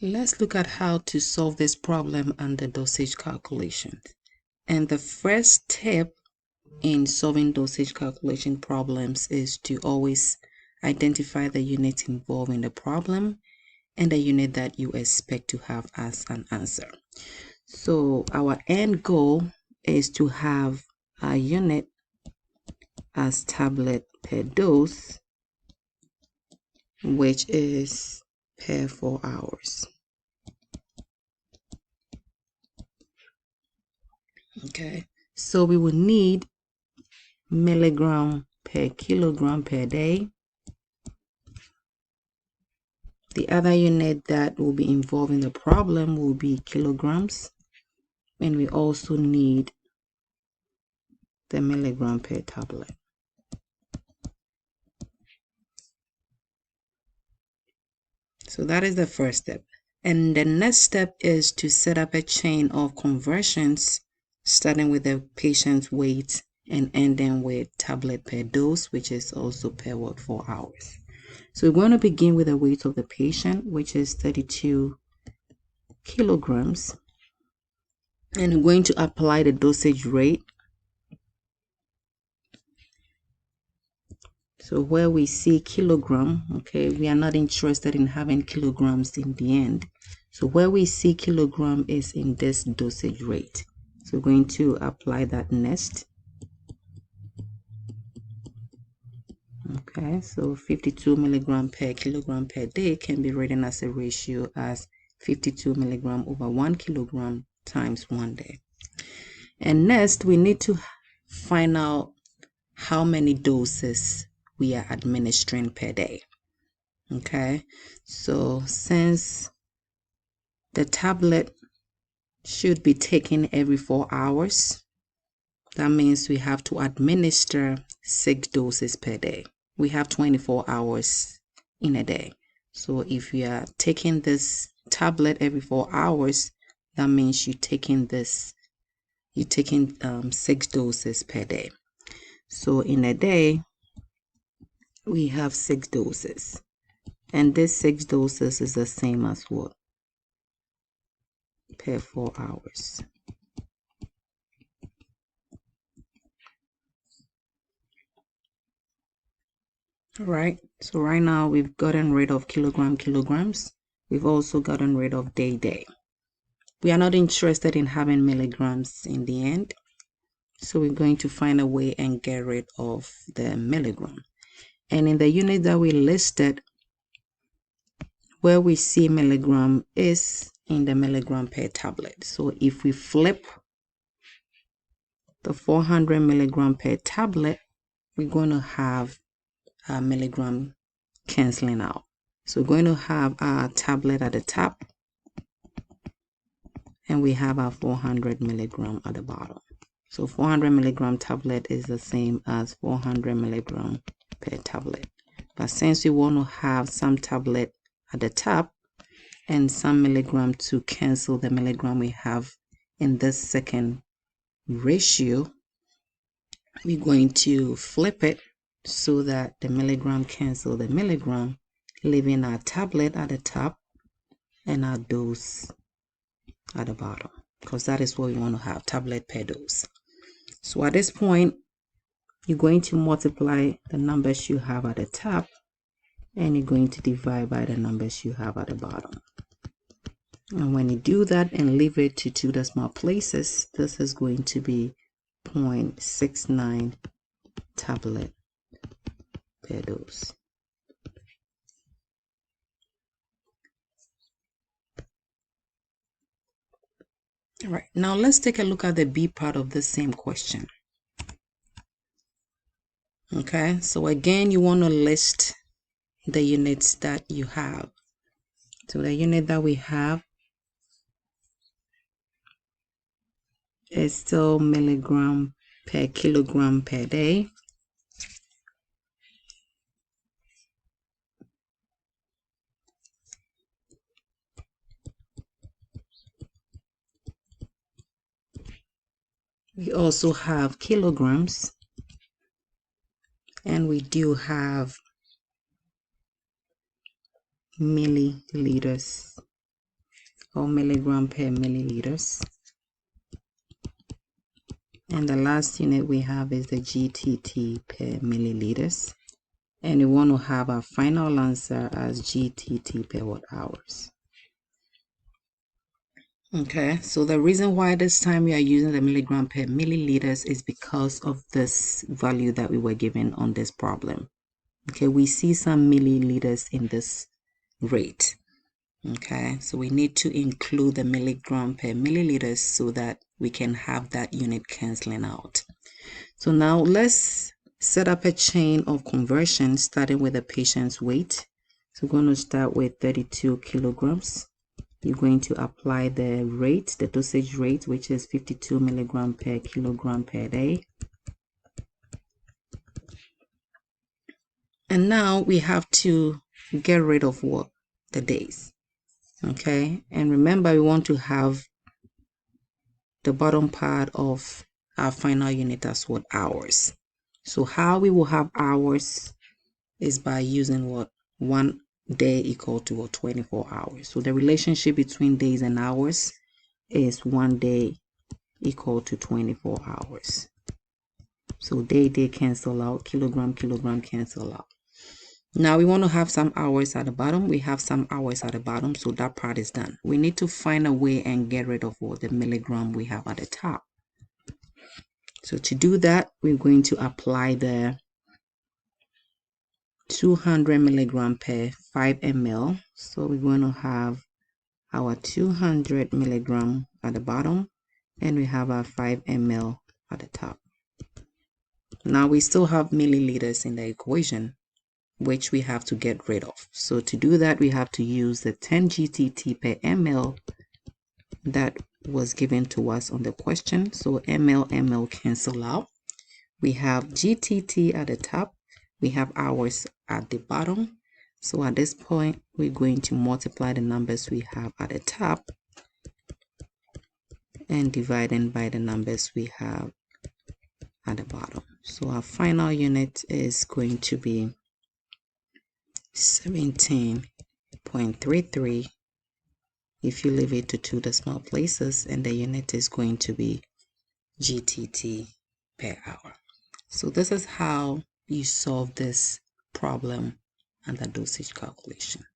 Let's look at how to solve this problem under dosage calculation. And the first step in solving dosage calculation problems is to always identify the unit involved in the problem and the unit that you expect to have as an answer. So our end goal is to have a unit as tablet per dose, which is per 4 hours. Okay, so we will need milligram per kilogram per day. The other unit that will be involved in the problem will be kilograms, and we also need the milligram per tablet. So that is the first step. And the next step is to set up a chain of conversions, starting with the patient's weight and ending with tablet per dose, which is also per 4 hours. So we're going to begin with the weight of the patient, which is 32 kilograms. And we're going to apply the dosage rate. So where we see kilogram, okay, we are not interested in having kilograms in the end. So where we see kilogram is in this dosage rate. So we're going to apply that next. Okay, so 52 milligram per kilogram per day can be written as a ratio as 52 milligram over 1 kilogram times 1 day. And next, we need to find out how many doses we are administering per day. Okay, so since the tablet should be taken every 4 hours, that means we have to administer 6 doses per day. We have 24 hours in a day. So if you are taking this tablet every 4 hours, that means you're taking 6 doses per day. So in a day, we have 6 doses. And this 6 doses is the same as what? Per 4 hours. All right, so right now we've gotten rid of kilograms. We've also gotten rid of day. We are not interested in having milligrams in the end. So we're going to find a way and get rid of the milligram. And in the unit that we listed, where we see milligram is in the milligram per tablet. So if we flip the 400 milligram per tablet, we're going to have a milligram canceling out. So we're going to have our tablet at the top, and we have our 400 milligram at the bottom. So 400 milligram tablet is the same as 400 milligram per tablet. But since we want to have some tablet at the top and some milligram to cancel the milligram we have in this second ratio, we're going to flip it so that the milligram cancel the milligram, leaving our tablet at the top and our dose at the bottom, because that is what we want to have, tablet per dose. So at this point, you're going to multiply the numbers you have at the top and you're going to divide by the numbers you have at the bottom. And when you do that and leave it to 2 decimal places, this is going to be 0.69 tablet per dose. All right, now let's take a look at the B part of the same question. Okay, so again, you want to list the units that you have. So the unit that we have is still milligram per kilogram per day. We also have kilograms, and we do have milliliters or milligram per milliliters. And the last unit we have is the GTT per milliliters. And we want to have our final answer as GTT per watt hours. Okay, so the reason why this time we are using the milligram per milliliters is because of this value that we were given on this problem. Okay, we see some milliliters in this rate. Okay, so we need to include the milligram per milliliters so that we can have that unit canceling out. So now let's set up a chain of conversion starting with the patient's weight. So we're going to start with 32 kilograms. You're going to apply the rate, the dosage rate, which is 52 milligram per kilogram per day. And now we have to get rid of what? The days. Okay, and remember we want to have the bottom part of our final unit as what? Hours. So how we will have hours is by using what? 1 day equal to what? 24 hours. So the relationship between days and hours is 1 day equal to 24 hours. So day cancel out, kilogram cancel out. Now we want to have some hours at the bottom. We have some hours at the bottom, so that part is done. We need to find a way and get rid of what? The milligram we have at the top. So to do that, we're going to apply the 200 milligram per 5 ml. So we're going to have our 200 milligram at the bottom, and we have our 5 ml at the top. Now we still have milliliters in the equation, which we have to get rid of. So to do that, we have to use the 10 GTT per ml that was given to us on the question. So ml cancel out. We have GTT at the top. We have hours at the bottom. So at this point, we're going to multiply the numbers we have at the top and dividing by the numbers we have at the bottom. So our final unit is going to be 17.33 if you leave it to 2 decimal places, and the unit is going to be GTT per hour. So this is how you solve this problem under dosage calculation.